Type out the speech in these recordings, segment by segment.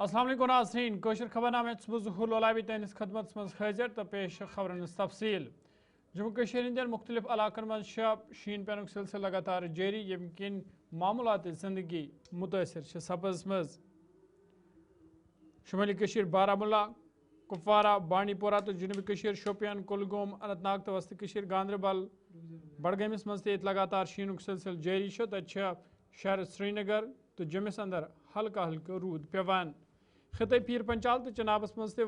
السلام علیکم ناظرین کوشر خبر نامہ ظہور لولابی تینس خدمت مز حاضر تو پیش خبرن تفصیل جموں کشمیر ہندین مختلف علاقن من شین پینک سلسلہ لگاتار جاری یم کن معمولات زندگی متاثر سپز مز شمالی کشیر بارہمولہ کپوارہ بانڈی پورہ تو جنوبی کشیر شوپیان کلگوم اننت ناگ تو وسط کشیر گاندربل بڈگامس مز لگاتار شینک سلسلہ جاری تت شہر سری نگر تو جمس اندر ہلکا ہلکا رود پیوان خطے پیر پنچال تو چنابس مز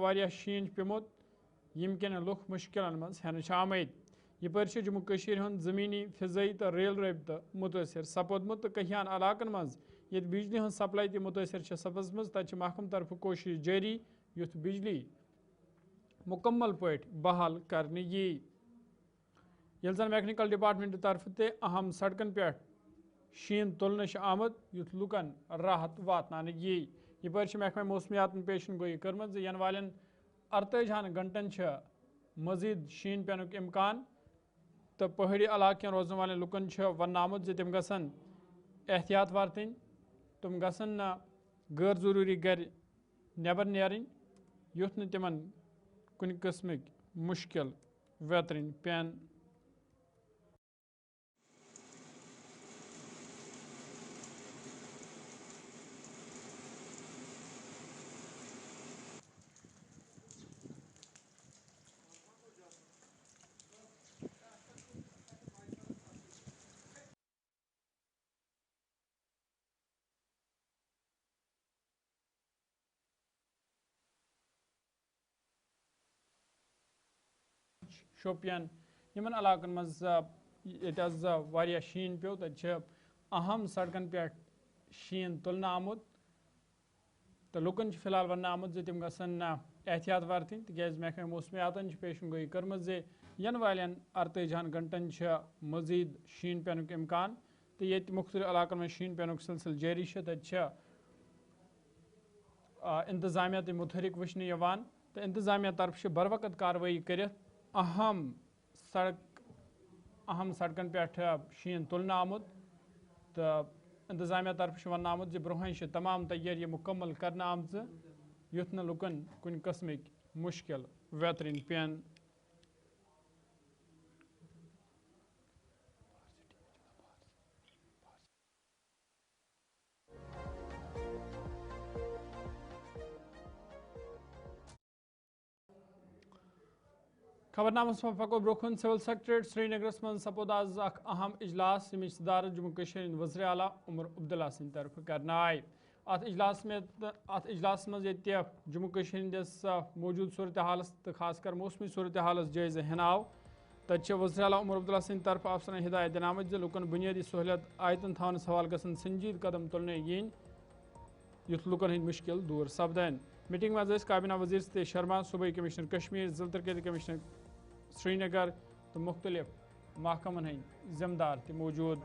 واریاہ شین پیومت یم کن لوک مشکلن مز ہینہ آمت یپر جموں کشیر ہند زمینی فضائی تو ریل رابطہ متاثر سپودمت تو کہان علاقن مز یت بجلی ہند سپلائی تہ متاثر سپزمز تت محکمہ طرف کوشش جاری یت بجلی مکمل پٲٹھۍ بحال کرنہ یل زن میکنیکل ڈپارٹمنٹ طرف تہ اہم سڑکن پہ شین تلنہ آمد یت لکن راحت واتنانہ یپر محکمہ موسمیات پیشن گوئی کرم ین والن 48 گھنٹن مزید شین پینک امکان تو پہاڑی علاقے روزن والن لکن ون آمت تم گھن احتیاط ورتن تم گھن غیر ضروری گر نبر نیرن یت ن تمن کن قسمک مشکل ویترن پین شوپیان یمن علاقن مز واریاہ شین پیو تت اہم سڑکن پہ شین تلنہ آمت تو لکن فی الحال ون آمت تم گھن احتیاط ورتن تکیاز محکمہ موسمیاتن پیشن گوئی کرم ین والن 48 گھنٹن مزید شین پینک امکان تو یہ مختلف علاقن میں شین پینک سلسلہ جاری تت انتظامیہ تہ متحرک وچھنہ تو انتظامیہ طرف بر وقت کاروٲیی کرت اہم سڑکن پہ شین تلنہ آمت تو انتظامیہ طرف ون آمت برہ تمام تیاری مکمل کرنا آمژ یت نا لکن کن قسمک مشکل ویترن پین خبر نامس من پکو برکن سول سیکٹریٹ سری نگرس من سپود آز اخ اہم اجلاس یمچ صدارت جموں کشمیر وزیر اعلیٰ عمر عبداللہ سند طرف کرنا آئی ات اجلاس مز جموں کشمیر ہندس موجود صورتحالس تو خاص کر موسمی صورتحالس جائزہ ہینہ آو تت وزیر اعلیٰ عمر عبداللہ سند طرف افسرن ہدایت دن آمت لکن بنیادی سہولیت آیتن تھونس حوالہ گھن سنجید قدم تلنے یت لکن ہند مشکل دور سپدن میٹنگ مز کابینہ وزیر ستیش شرما صوبائی کمشنر کشمیر ضلع ترقیاتی کمشنر سری نگر تو مختلف محکمن ہند ذمہ دار تہ موجود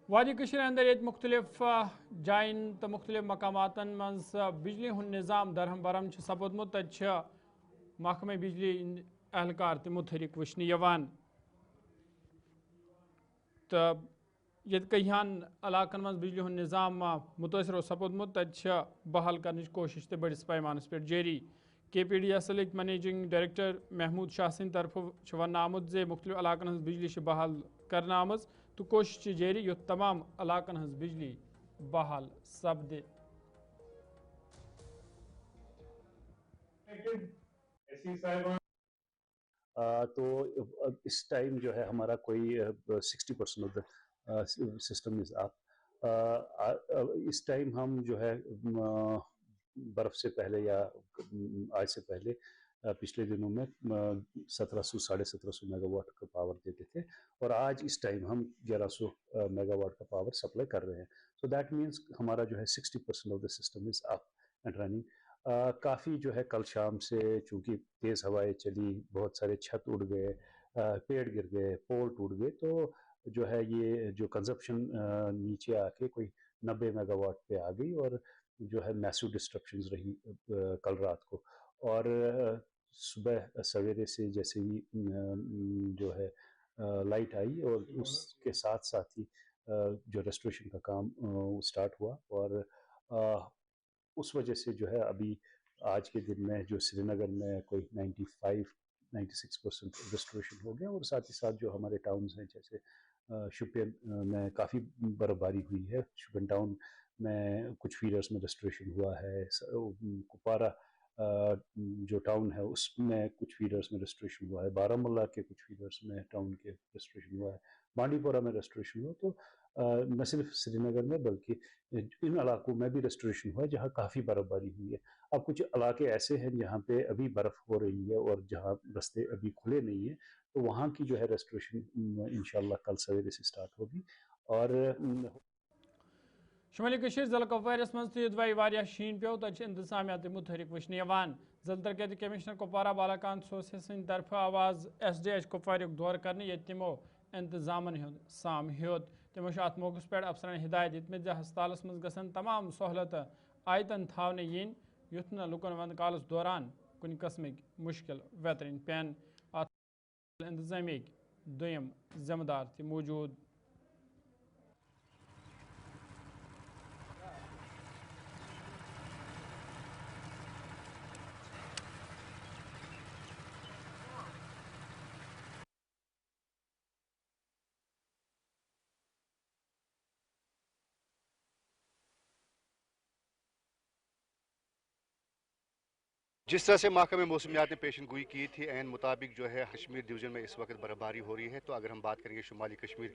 وادی کشیر اندر یہ مختلف جائن تو مختلف مقاماتن مز بجلی ہند نظام درہم برہم سپودمت تت محکمہ بجلی اہلکار تہ متحرک وچھنہ تو یہ کہان علاقن مز بجلی ہند نظام متاثر سپودمت تت بحال کرنچ کوشش تہ بڑس پیمانس پہ جاری کے P D S L managing director Mahmood Shah سند طرف ون آمت مختلف علاقن ہز بجلی بحال کرنا آمز تو کوشش جاری یت تمام علاقن ہز بجلی بحال سپد تو اس ٹائم جو ہے ہمارا کوئی 60% of the system is up. اس ٹائم ہم جو ہے برف سے پہلے یا آج سے پہلے پچھلے دنوں میں 1700-1750 میگا واٹ کا پاور دیتے تھے اور آج اس ٹائم ہم 1100 میگا واٹ کا پاور سپلائی کر رہے ہیں. سو دیٹ مینس ہمارا جو ہے 60% of the system is up and running. کافی جو ہے کل شام سے چونکہ تیز ہوائیں چلی, بہت سارے چھت اڑ گئے, پیڑ گر گئے, پول ٹوٹ گئے, تو جو ہے یہ جو کنزپشن نیچے آ کے کوئی 90 میگا واٹ پہ آ گئی اور جو ہے میسو ڈسٹرکشنز رہی کل رات کو. اور صبح سویرے سے جیسے ہی جو ہے لائٹ آئی اور اس کے ساتھ ساتھ ہی جو ریسٹوریشن کا کام سٹارٹ ہوا اور اس وجہ سے جو ہے ابھی آج کے دن میں جو سری نگر میں کوئی 96% ریسٹوریشن ہو گیا اور ساتھ ہی ساتھ جو ہمارے ٹاؤنز ہیں جیسے شپین میں کافی برف باری ہوئی ہے. شپین ٹاؤن میں کچھ فیڈرز میں ریسٹوریشن ہوا ہے. کپوارہ جو ٹاؤن ہے اس میں کچھ فیڈرز میں ریسٹوریشن ہوا ہے. بارہ مولہ کے کچھ فیڈرز میں ٹاؤن کے ریسٹوریشن ہوا ہے. بانڈی پورہ میں ریسٹوریشن ہوا. تو نہ صرف سری نگر میں بلکہ ان علاقوں میں بھی ریسٹوریشن ہوا ہے جہاں کافی برف باری ہوئی ہے. اب کچھ علاقے ایسے ہیں جہاں پہ ابھی برف ہو رہی ہے اور جہاں رستے ابھی کھلے نہیں ہیں تو وہاں کی جو ہے ریسٹوریشن انشاءاللہ کل سویرے سے سٹارٹ ہوگی. اور شمالی کشیر ضلع کپوارس مز تہ واریاہ شین پیو تت انتظامیہ تہ متحرک وچھنہ یوان. ضلع ترقیاتی کمشنر کپوارہ بالاکانت سوسی سند طرف آواز SDH کپوارک دور کرنے یت تمو انتظامن ہند سام ہیوت. تمو ات موقع پہ افسران ہدایت دتمت ہسپتالس مز گھن تمام سہولت آیتن تھاونہ ین یتھ نہ لکن ونٛدٕ کالس دوران کُنہِ قسمٕکۍ مُشکل ویترٕنۍ پٮ۪ن. اتھ انتظامیہٕکۍ دوٚیِم ذمہٕ دار تہِ موٗجوٗد. جس طرح سے محکمہ موسمیات نے پیشن گوئی کی تھی عین مطابق جو ہے کشمیر ڈویژن میں اس وقت برف باری ہو رہی ہے. تو اگر ہم بات کریں گے شمالی کشمیر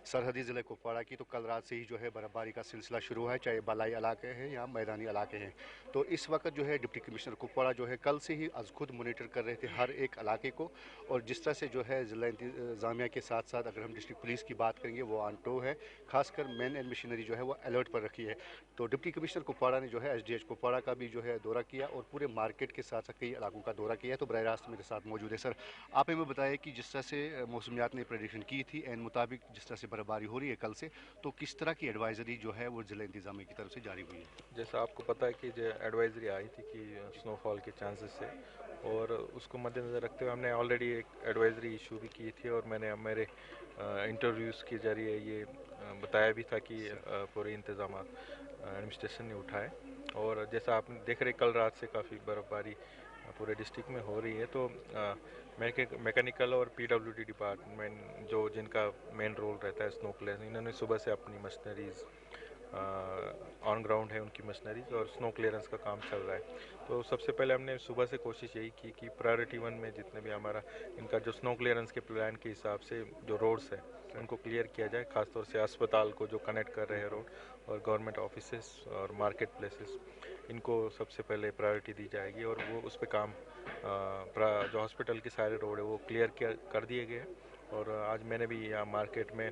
سرحدی ضلع کپواڑہ کی تو کل رات سے ہی جو ہے برف باری کا سلسلہ شروع ہوا ہے, چاہے بالائی علاقے ہیں یا میدانی علاقے ہیں. تو اس وقت جو ہے ڈپٹی کمشنر کپواڑہ جو ہے کل سے ہی از خود مانیٹر کر رہے تھے ہر ایک علاقے کو. اور جس طرح سے جو ہے ضلع انتظامیہ کے ساتھ ساتھ اگر ہم ڈسٹرکٹ پولیس کی بات کریں گے وہ آن ٹو ہے, خاص کر مین اینڈ مشینری جو ہے وہ الرٹ پر رکھی ہے. تو ڈپٹی کمشنر کپواڑہ نے جو ہے SDH کپواڑہ کا بھی جو ہے دورہ کیا اور پورے مارکیٹ کے ساتھ ساتھ کئی علاقوں کا دورہ کیا. تو براہ راست میرے ساتھ موجود ہے. سر آپ ہمیں بتائیں کہ جس طرح سے موسمیات نے پریڈکشن کی تھی عین مطابق جس طرح سے برف باری ہو رہی ہے کل سے, تو کس طرح کی ایڈوائزری جو ہے وہ ضلع انتظامیہ کی طرف سے جاری ہوئی ہے؟ جیسا آپ کو پتہ ہے کہ جو ایڈوائزری آئی تھی کہ سنو فال کے چانسز سے, اور اس کو مد نظر رکھتے ہوئے ہم نے آلریڈی ایک ایڈوائزری ایشو بھی کی تھی اور میں نے میرے انٹرویوز کے ذریعے یہ بتایا بھی تھا کہ پورے انتظامات ایڈمنسٹریشن نے اٹھائے. اور جیسا آپ دیکھ رہے کل رات سے کافی برف باری پورے ڈسٹرکٹ میں ہو رہی ہے. تو میکینیکل اور PWD ڈپارٹمنٹ جو جن کا مین رول رہتا ہے سنو کلیئرنس, انہوں نے صبح سے اپنی مشنریز آن گراؤنڈ ہے ان کی مشنریز اور سنو کلیئرنس کا کام چل رہا ہے. تو سب سے پہلے ہم نے صبح سے کوشش یہی کی کہ پرائورٹی 1 میں جتنے بھی ہمارا ان کا جو سنو کلیئرنس کے پلان کے حساب سے جو روڈس ہیں ان کو کلیئر کیا جائے, خاص طور سے اسپتال کو جو کنیکٹ کر رہے ہیں روڈ اور گورنمنٹ آفیسز اور مارکیٹ پلیسز, ان کو سب سے پہلے پرائورٹی دی جائے گی. اور وہ اس پہ کام جو ہاسپٹل کے سارے روڈ ہے وہ کلیئر کر دیے گئے. اور آج میں نے بھی یہاں مارکیٹ میں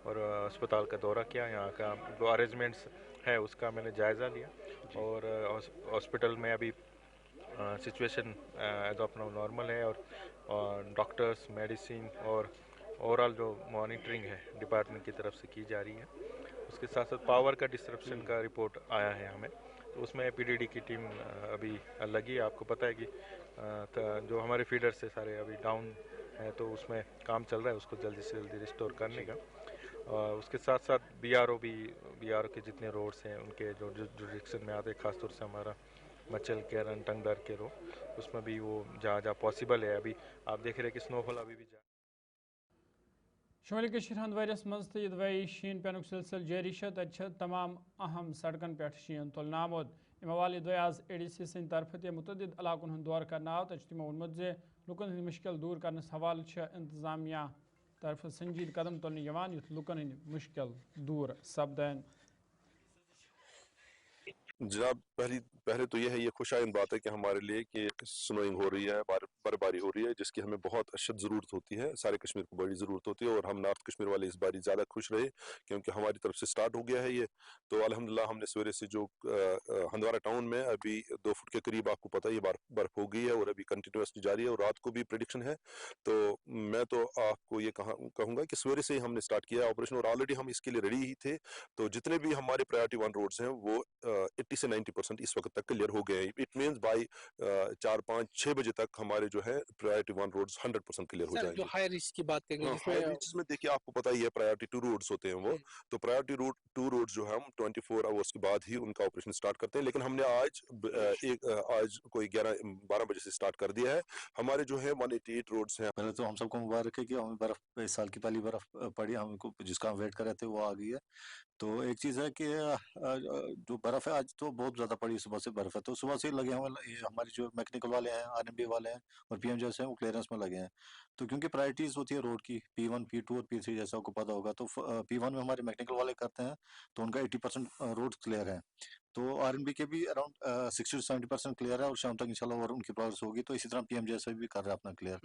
اور اسپتال کا دورہ کیا, یہاں کا جو ارینجمنٹس ہے اس کا میں نے جائزہ لیا. اور ہاسپٹل میں ابھی situation as of now normal ہے, اور ڈاکٹرس میڈیسین اور اوور آل جو مانیٹرنگ ہے ڈپارٹمنٹ کی طرف سے کی جا رہی ہے. اس کے ساتھ ساتھ پاور کا ڈسرپشن کا رپورٹ آیا ہے ہمیں, تو اس میں PDD کی ٹیم ابھی لگی. آپ کو پتہ ہے کہ جو ہمارے فیڈرس سے سارے ابھی ڈاؤن ہے تو اس میں کام چل رہا ہے اس کو جلدی سے جلدی ریسٹور کرنے کا. اس کے ساتھ ساتھ BRO کے جتنے روڈس ہیں ان کے جو جوریکشن میں آتے ہیں, خاص طور سے ہمارا مچل کیرن ٹنگ در کے روڈ, اس میں بھی وہ جہاں جہاں پاسبل ہے ابھی آپ دیکھ رہے ہیں کہ سنو فال ابھی بھی شمالی کشیر ہندوارس مز تہ شین پینک سلسلہ جاری تت تمام اہم سڑکن پہ شین تلن آمت. ام حوالہ آز ADC سند طرف تہ متعدد علاقن ہند دورہ کرنا آو. تت تمو وونمت زِ لکن ہند مشکل دور کرنس حوالہ انتظامیہ طرف سنجید قدم تلن یوان یُتھ لکن ہند مشکل دور سپدن. جناب پہلے تو یہ ہے, یہ خوش آئند بات ہے کہ ہمارے لیے کہ سنوئنگ ہو رہی ہے, برف باری ہو رہی ہے, جس کی ہمیں بہت اشد ضرورت ہوتی ہے. سارے کشمیر کو بڑی ضرورت ہوتی ہے, اور ہم نارتھ کشمیر والے اس باری زیادہ خوش رہے کیونکہ ہماری طرف سے سٹارٹ ہو گیا ہے یہ. تو الحمدللہ ہم نے سویرے سے جو ہندوارہ ٹاؤن میں ابھی 2 فٹ کے قریب آپ کو پتہ ہے یہ برف ہو گئی ہے, اور ابھی کنٹینیوسلی جاری ہے, اور رات کو بھی پریڈکشن ہے. تو میں تو آپ کو یہ کہوں گا کہ سویرے سے ہی ہم نے سٹارٹ کیا آپریشن, اور آلریڈی ہم اس کے لیے ریڈی ہی تھے. تو جتنے بھی ہمارے پرائورٹی 1 روڈز ہیں وہ 80 से 90% इस वक्त तक क्लियर हो गए हैं. इट मीन्स बाई 4-5-6 बजे तक हमारे जो है प्रायोरिटी 1 रोड्स 100% क्लियर हो सर जो जाएंगे. हाई रिस्क की बात करेंगे हाई रीचेस में देखिए आपको पता ही है प्रायोरिटी 2 रोड्स होते हैं वो. तो प्रायोरिटी 2 रोड्स जो है हम 24 आवर्स के बाद ही उनका ऑपरेशन स्टार्ट करते हैं. लेकिन हमने आज कोई 11-12 बजे से स्टार्ट कर दिया है. हमारे जो है 188 रोड्स हैं. पहले तो हम सबको मुबारक है कि हमें बर्फ इस साल की पहली बर्फ पड़ी, हमको जिसका हम वेट कर रहे थे वो आ गई है. तो एक चीज़ है कि जो बर्फ़ है आज तो बहुत ज़्यादा पड़ी, सुबह से बर्फ़ है, तो सुबह से ही लगे हुए ये हमारे जो मैकेनिकल वाले हैं, आरएमबी वाले हैं और पीएम जैसे हैं वो क्लियरेंस में लगे हैं. तो क्योंकि प्रायोरिटीज़ होती है रोड की P1 P2 और P3 जैसा आपको पता होगा, तो P1 में हमारे मैकेनिकल वाले करते हैं तो उनका 80% रोड क्लियर है. तो आरएनबी के भी अराउंड 60 से 70% क्लियर है और शाम तक इंशाल्लाह और उनकी प्रोग्रेस होगी. तो इसी तरह पीएम जैसे भी कर रहे हैं अपना क्लियर.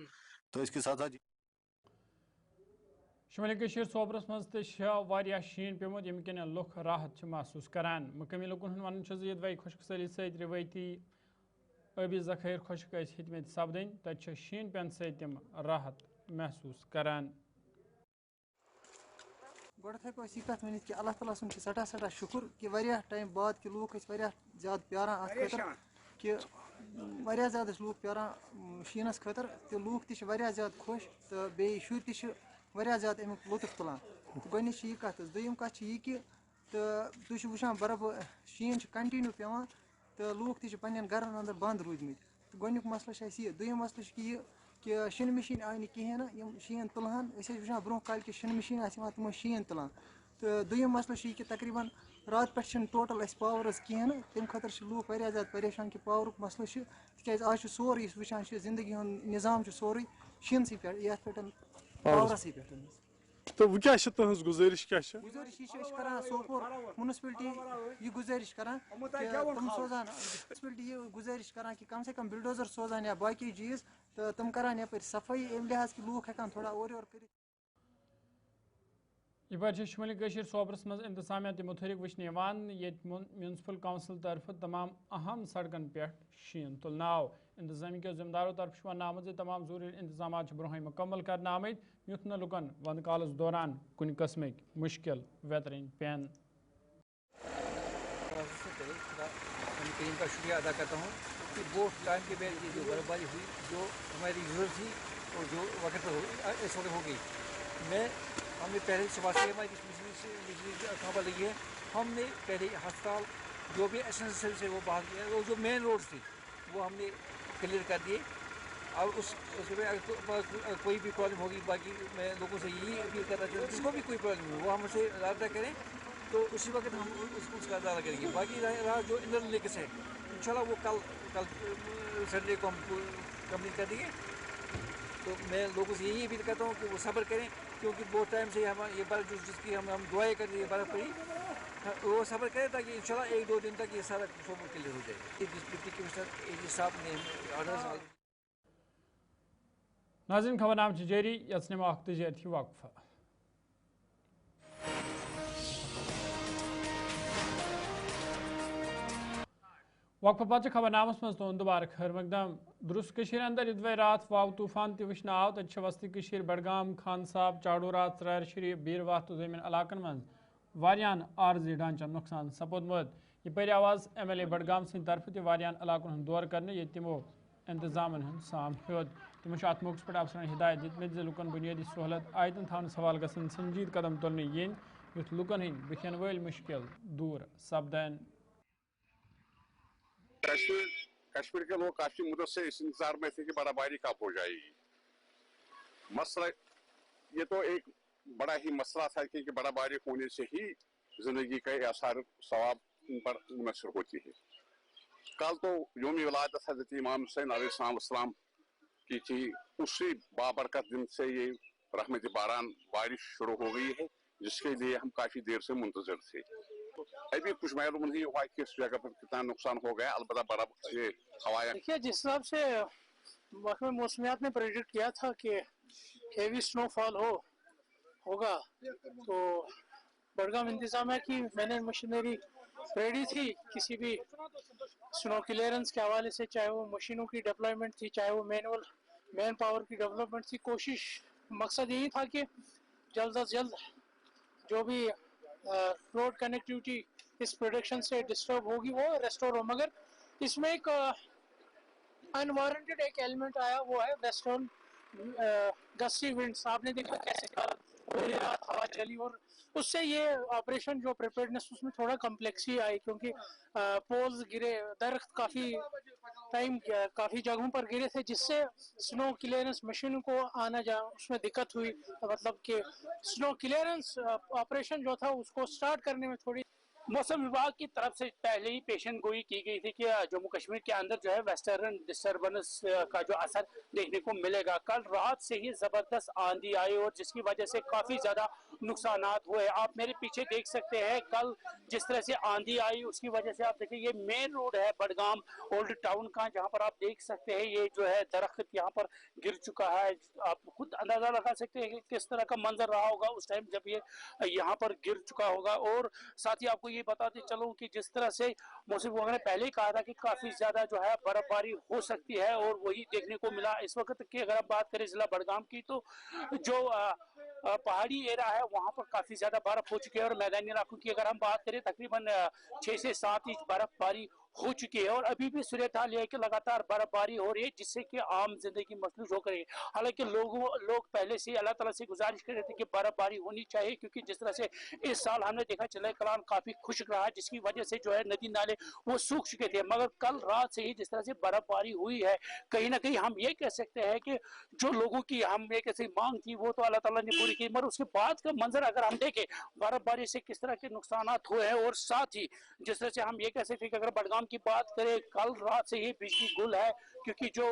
तो इसके साथ साथ शुमाली कशीर सोबरस मज तह शीन पेमुत यम कन लुख राहत महसूस करान. मकामी लोगन वन ईद खुशकसली सत रिवायती आबी जखैर खुशक हितमत सपदन तत शीन पेन सम राहत महसूस करान. गोड़ हेको यह कत वन कि अल्लाह ताला सुन सटा सटा शुक्र कि वारिया टाइम बाद कि लूक ज़्यादा प्यारान अत खतर कि वारिया ज़्यादा लूक प्यारान शीनस खतर तो लूक तह ज़्यादा खुश तो बे शुर तह वारिया ज़्यादा अमुक लुत्फ तुलान. तो गोनिच यह कत दोयम कत यह कि तो तुम वुचान बरफ शीन कंटिन्यू पेवान तो लूक तह पन्न घरन अंदर बंद रूदमत. तो गोनिक मसला यह दोयम मसला कि शिन मशीन आई ना कहें ना यम शीन तुलहान वुचान ब्रोह कल कि शिन मशीन तम शीन तुलान. तो दोयम मसला यह कि तकरीबन रात पे टोटल पावर कहें ना तम खतर लूक ज़्यादा परेशान कि पावर मसला तक आज सोरे वुचान जिंदगी हूँ निज़ाम सोरे शीनस पे ये पावरस पे. तो वो क्या तुज गुजारिश क्या गुजारिश यह करान सोपोर म्यूनसिपलिटी यह गुजारिश करान कि तुम सोजान म्यूनसिपलिटी यह गुजारिश करान कि कम से कम बिल्डोजर सोजान या बाकी चीज़ तो तुम करान यप सफाई अमि लिहाज कि लूक हेकान थोड़ा और कर. यह शुमाली कशीर सोबरस मज इंतजामिया मुतहरिक वचने म्यूनसिपल काउंसिल तरफ तमाम अहम सड़कन पे शीन तुलना आव. इंतजामी के जिम्मेदारों तरफ वन आमद तमाम जरूरी इंतजाम ब्रोह मुकम्मल करने आमद युथ न लुकन वंद कालस दौरान कुन कस्मिक मुश्किल वेतरन पेन. टीम का शुक्रिया अदा करता हूँ कि वो टाइम के बाद ये जो बर्फबारी हुई जो हमारी ज़रूरत थी और जो वक्त पर इस वक्त हो गई. हमने पहले सुबह से हमारी बिजली खबर लगी है. हमने पहले अस्पताल जो भी एसेंशियल से वो बाहर किया और जो मेन रोड थी वो हमने क्लियर कर दिए. और उसके बाद कोई भी प्रॉब्लम होगी बाकी मैं लोगों से यही अपील करना चाहता हूँ जिसको भी कोई प्रॉब्लम हो वो हमसे रब्ता करें तो उसी वक्त हम उसका अदा करेंगे. बाकी रहा जो इंडियन लिंक्स है इंशाल्लाह वो कल संडे को हम कंप्लीट कर देंगे. तो मैं लोगों से यही अपील करता हूँ कि वो सब्र करें क्योंकि बहुत टाइम से हम ये बर्फ जिसकी हम दुआएं कर रही है बर्फ पड़ी वो सब्र करें ताकि इंशाल्लाह 1-2 दिन तक ये सारा सब क्लियर हो जाए. डिप्टी कमिश्नर एजी साहब ने ऑर्डर. नाज़रीन खबरनाम जारी यत्न तजारती वक्फ. वक्फ पत खबरनामस मज तुंद दुबारा खैर मकदम. दुरुस्त अंदर इदवे रात वाव तूफान तह वुचन आव तत वस्ती बडगाम खान साहब चाड़ूरा सरार शरीफ बीरवाह तो जमीन इलाकन मज वारियान आर्जी ढांचा नुकसान सपोदमुत. यह आवाज़ MLA बडगाम सद तरफ तवारियान इलाकन दौर कर ये तमो इंतजाम साम होद. तमो अत मौके पे अफसरन हिदायत दितमत लुकन बुनियादी सहूलत आयतन थान सवाल गसन संजीद कदम तुलने yin युथ लुकन हंद बुथन वल मुश्किल दूर सपदन. कश्मीर के लोग काफी मुद्दत से इस इंतजार में थे कि बर्फबारी कब हो जाएगी. मसला ये तो एक बड़ा ही मसला था क्योंकि बर्फबारी होने से ही जिंदगी का आसार सवाब पर मुनसर होती है. कल तो योम विलादत हज़रत इमाम हुसैन अलैहिस्सलाम की थी. उसी बाबरकत दिन से ये रहमत बारान बारिश शुरू हो गई है जिसके लिए हम काफी देर से मुंतजर थे. अभी कुछ मालूम नहीं हुआ कि इस जगह पर कितना नुकसान हो गया. अलबत्ता बर्फ ये हवाएं देखिए जिस हिसाब से महकमे मौसमियात ने प्रेडिक्ट किया था कि हेवी स्नोफॉल होगा तो बडगाम इंतजामिया की मैंने मशीनरी रेडी थी किसी भी स्नो क्लियरेंस के हवाले से, चाहे वो मशीनों की डेवलपमेंट थी चाहे वो मैन पावर की डेवलपमेंट थी. कोशिश मकसद यही था कि जल्द अज जल्द जो भी रोड कनेक्टिविटी इस प्रोडक्शन से डिस्टर्ब होगी वो रेस्टोर हो, मगर इसमें एक अनवारंटेड एक एलिमेंट आया, वो है वेस्टर्न गस्टी विंड्स। आपने देखा कैसे कल पूरी रात हवा चली, और उससे ये ऑपरेशन जो प्रिपेयर्डनेस उसमें थोड़ा कम्प्लेक्सी आई, क्योंकि पोल्स गिरे, दरख्त काफ़ी जगहों पर गिरे थे, जिससे स्नो क्लियरेंस मशीन को आना जा उसमें दिक्कत हुई। मतलब कि स्नो क्लियरेंस ऑपरेशन जो था उसको स्टार्ट करने में थोड़ी। मौसम विभाग की तरफ से पहले ही पेशन गोई की गई थी कि जम्मू कश्मीर के अंदर जो है वेस्टर्न डिस्टर्बेंस का जो असर देखने को मिलेगा। कल रात से ही जबरदस्त आंधी आई और जिसकी वजह से काफी ज्यादा नुकसान हुए। आप मेरे पीछे देख सकते हैं कल जिस तरह से आंधी आई उसकी वजह से आप देखिए ये मेन रोड है बडगाम ओल्ड टाउन का, जहाँ पर आप देख सकते हैं ये जो है दरख्त यहाँ पर गिर चुका है। आप खुद अंदाजा लगा सकते हैं कि किस तरह का मंजर रहा होगा उस टाइम जब ये यहाँ पर गिर चुका होगा। और साथ ही आपको ये बताते चलूं कि जिस तरह से मौसम विभाग ने पहले ही कहा था कि काफी ज्यादा जो है बर्फबारी हो सकती है और वही देखने को मिला। इस वक्त की अगर आप बात करें जिला बडगाम की, तो जो पहाड़ी एरिया है वहां पर काफी ज्यादा बर्फ हो चुकी है और मैदानी इलाकों की अगर हम बात करें तकरीबन 6 से 7 इंच बर्फबारी हो चुकी है और अभी भी सूरत हाल है कि लगातार बर्फबारी हो रही है जिससे कि आम जिंदगी मसलूज हो गई है। हालांकि लोग पहले से अल्लाह ताला से गुजारिश कर रहे थे कि बर्फबारी होनी चाहिए, क्योंकि जिस तरह से इस साल हमने देखा चिल्ला कलान काफी खुश्क रहा जिसकी वजह से जो है नदी नाले वो सूख चुके थे। मगर कल रात से ही जिस तरह से बर्फबारी हुई है कहीं ना कहीं हम ये कह सकते हैं कि जो लोगों की हम एक ऐसी मांग थी वो तो अल्लाह ताला ने पूरी की, मगर उसके बाद का मंजर अगर हम देखें बर्फबारी से किस तरह के नुकसान हुए हैं। और साथ ही जिस तरह से हम ये कह सकते हैं कि अगर बडगाम की बात करें कल रात से ही बिजली गुल है, क्योंकि जो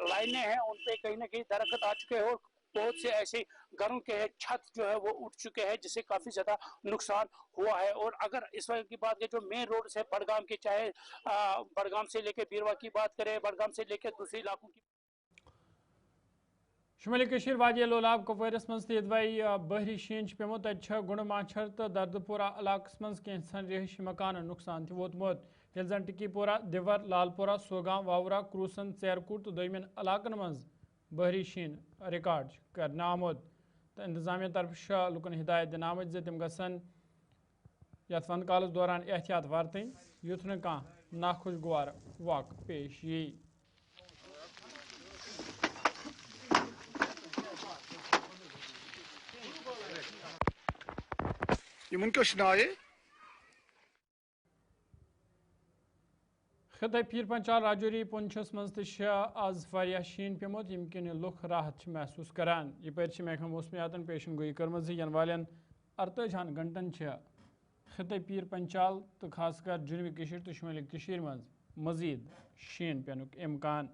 लाइनें हैं उन पे कहीं ना कहीं दरख्त आ चुके हैं और बहुत से ऐसे घरों के छत जो है वो उठ चुके हैं जिससे काफी ज्यादा नुकसान हुआ है। और अगर इस वक्त की बात करें जो मेन रोड से बडगाम के, चाहे बडगाम से लेके बीरवा की बात करें, बडगाम से लेके दूसरे इलाकों की शुमाली कशीर वादिया लोलाब कुपवारिस मज तदवाई बहरी शीन पेमो तत गुंड माछर तो दर्दपुरा इलाकस मज कैंसन रिहायशी मकान नुकसान वोतमुत ये जन टिकीपोरा दिवर लालपुरा सोगाम वावरा क्रूसन चैरकूट तो दोमिन इलाकन मज बहरी शीन रिकॉर्ड कर आमुद तो इंतजामिया तरफ लुकन हिदायत दिन आमद जे तम गसन यथ वंद कालस दौरान एहतियात वरतन युथ न कह नाखुशगवार वाक़ पेश यी। खिते पीर पंचाल राजौरी पुंछस मज आज वारिया शीन पेमुत यम किन लुख राहत महसूस करान। यपर महकमा मौसमियातन पेशन गोई कर्म इन वालन 48 घंटन खिते पीर पंचाल तो खासकर जुनूबी कशीर तो शुमाली कशीर मज मजीद शीन पेनुक इम्कान।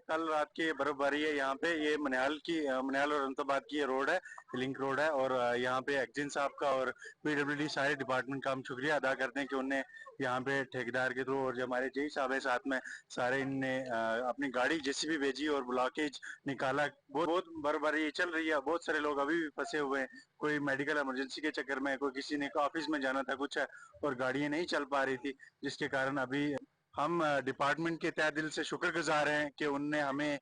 कल रात की बर्फबारी है यहाँ पे, ये मनिहाल और अहमदाबाद की ये रोड है, लिंक रोड है और यहाँ पे एक्जिन साहब का और पीडब्ल्यूडी सारे डिपार्टमेंट का हम शुक्रिया अदा करते हैं कि उनने यहाँ पे ठेकेदार के थ्रू और जो हमारे जेई साहब है साथ में सारे इनने अपनी गाड़ी जेसीबी भेजी और ब्लॉकेज निकाला। बहुत बर्फबारी चल रही है, बहुत सारे लोग अभी भी फंसे हुए हैं, कोई मेडिकल इमरजेंसी के चक्कर में, कोई किसी ने ऑफिस में जाना था कुछ है और गाड़ियाँ नहीं चल पा रही थी, जिसके कारण अभी हम डिपार्टमेंट के तहे दिल से शुक्रगुजार हैं कि उनने हमें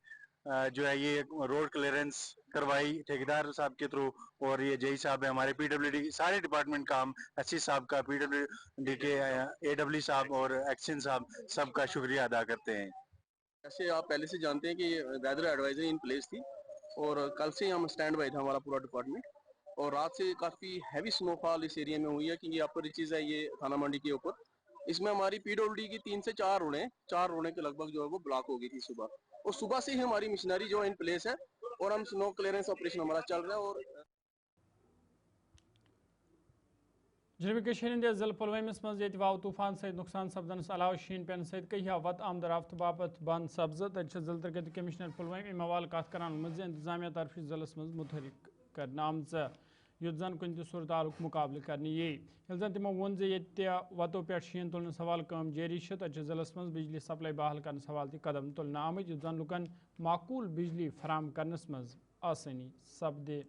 जो है ये रोड क्लियरेंस करवाई ठेकेदार साहब के थ्रू और ये जेई साहब है हमारे पीडब्ल्यूडी सारे डिपार्टमेंट का, हम एससी साहब का, पीडब्ल्यूडी के एडब्ल्यू साहब और एक्शन साहब सबका शुक्रिया अदा करते हैं। जैसे आप पहले से जानते हैं कि वेदर एडवाइजरी इन प्लेस थी और कल से हम स्टैंड बाई था हमारा पूरा डिपार्टमेंट और रात से काफ़ी हैवी स्नोफॉल इस एरिया में हुई है क्योंकि अपर रीचेज है ये थाना मंडी के ऊपर। इसमें हमारी पीडब्ल्यूडी की 3 से 4 रोडें के लगभग जो है वो ब्लॉक हो गई थी सुबह, और सुबह से ही हमारी मशीनरी जो इन प्लेस है और हम स्नो क्लियरेंस ऑपरेशन हमारा चल रहा है। और जनूबी कशीर हंदिस जिला पुलवामस मज ये वाव तूफान सहित नुकसान सपदनस अलाव शीन पेन सहित कहिया वत आमद रफ्त बाबत बंद सब्ज तत जिला तरक्की कमिश्नर पुलवाम अम हवाले कत करान इंतजामिया तरफ जिलस मज मुतहरिक कर आमज युद्ध जन कुन सूरत हालुक मुकाबले करने ये जन तमो वोन जे वतो पे शीन तुलन सवाल काम जारी तत जिलस मज बिजली सप्लाई बहाल कर सवाल कदम तुलन आमत युद्ध जन लुकन माकूल बिजली फराम करनस मज आसानी सपदे।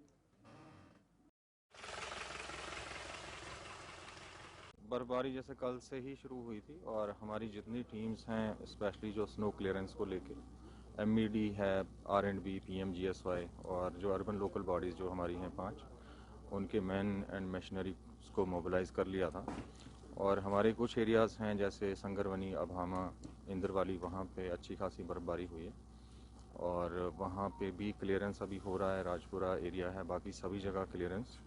बर्फबारी जैसे कल से ही शुरू हुई थी और हमारी जितनी टीम्स हैं स्पेशली जो स्नो क्लियरेंस को लेके एमईडी है, आरएंडबी, पीएमजीएसवाई और जो अर्बन लोकल बॉडीज़ जो हमारी हैं 5, उनके मैन एंड मशीनरी को मोबिलाइज़ कर लिया था। और हमारे कुछ एरियाज़ हैं जैसे संगरवनी, अभामा, इंद्रवाली, वहाँ पे अच्छी खासी बर्फ़बारी हुई है और वहाँ पे भी क्लियरेंस अभी हो रहा है। राजपुरा एरिया है, बाकी सभी जगह क्लियरेंस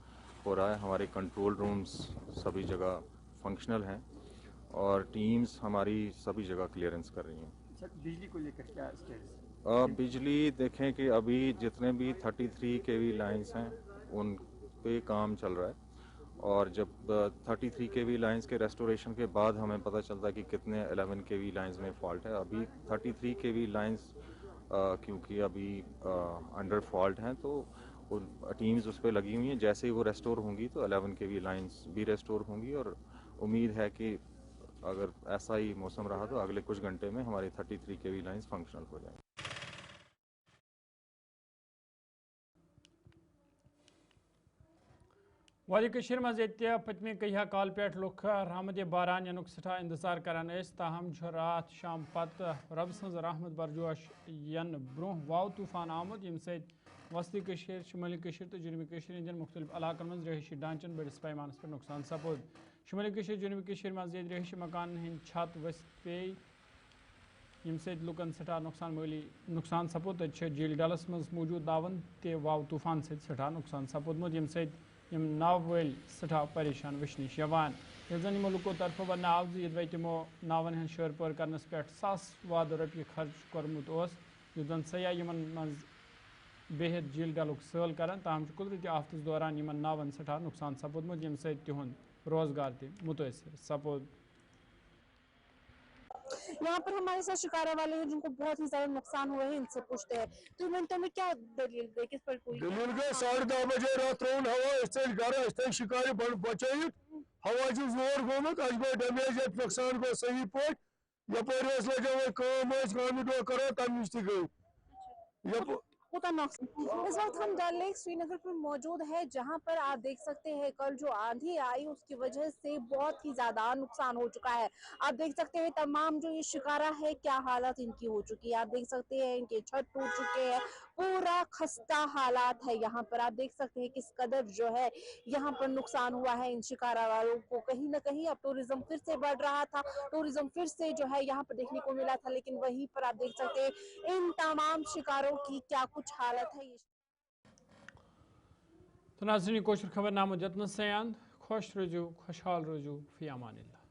हो रहा है। हमारे कंट्रोल रूम्स सभी जगह फंक्शनल हैं और टीम्स हमारी सभी जगह क्लियरेंस कर रही हैं। सर, बिजली को लेकर क्या स्टेटस? बिजली देखें कि अभी जितने भी 33 kV लाइंस हैं उन पे काम चल रहा है और जब 33 kV लाइंस के रेस्टोरेशन के बाद हमें पता चलता है कि कितने 11 kV लाइंस में फॉल्ट है। अभी 33 kV लाइंस क्योंकि अभी अंडर फॉल्ट हैं तो टीम्स उस पर लगी हुई हैं। जैसे ही वो रेस्टोर होंगी तो 11 kV लाइंस भी रेस्टोर होंगी और उम्मीद है कि अगर ऐसा ही मौसम रहा तो अगले कुछ घंटे में हमारी 33 kV लाइंस फंक्शनल हो जाएंगी। वाली कशीर मज पतमे कहिया काल पे लुख रहमत बारान यनुक सठा इंतजार करान ताहम रात शाम पत रब सज रहमत बरजोश यन ब्रोह वाव तूफान आमुद यम वस्ती कशीर, शुमाली कशीर तो जुनूबी कशीर हंदन मुख्तलिफ इलाकन मज रहायशी ढांचन बड़िस पैमानस पर नुकसान सपोद। शुमाली कशीर, जुनूबी कशीर मज रहायशी मकान हंद छत वस पे यम लुकन सठा नुकसान सपोद। झील डलस मज मौजूद नावन ते वाव तूफान सठा नुकसान सपोदमुत यम नाव वल सठा परेशान वशनिश यवान। ये जन यमो लुको तरफ वन आव ये तमो नावन हंद शोर पर करनस पे वाद रुपये खर्च कर्मुत जन सयाह यमन मज बेहद झील डलुक सैल करान ताहम कुदरती आफत दौरान यमन नावन सठा नुकसान सपोदमुत यम तिहुंद रोजगार ते मुतासर सपोद। यहाँ पर हमारे साथ शिकारा वाले हैं जिनको बहुत ही ज्यादा नुकसान हुए हैं, इनसे पूछते हैं। तो मिनटों में क्या दलील गई, किस पर कोई दलील गई 10:30 बजे रात रोन हवा घर शिकारी बचे हवा जोर गोमुत गो डैमेज नुकसान गो सही पे यपर लगे काम दो करो तम नश गई। इस वक्त हम डल लेक श्रीनगर पर मौजूद है जहां पर आप देख सकते हैं कल जो आंधी आई उसकी वजह से बहुत ही ज्यादा नुकसान हो चुका है। आप देख सकते हैं तमाम जो ये शिकारा है क्या हालत इनकी हो चुकी है। आप देख सकते हैं इनके छत टूट चुके हैं, पूरा खस्ता हालात है। यहाँ पर आप देख सकते हैं किस कदर जो है यहाँ पर नुकसान हुआ है इन शिकारा वालों को। कहीं ना कहीं अब टूरिज्म फिर से बढ़ रहा था, टूरिज्म फिर से जो है यहाँ पर देखने को मिला था, लेकिन वहीं पर आप देख सकते हैं इन तमाम शिकारों की क्या कुछ हालत है। तो नाज़रीन कोशिश खबर नाम जतन सयान खुश रजू खुशहाल रजू फी अमानिल्लाह।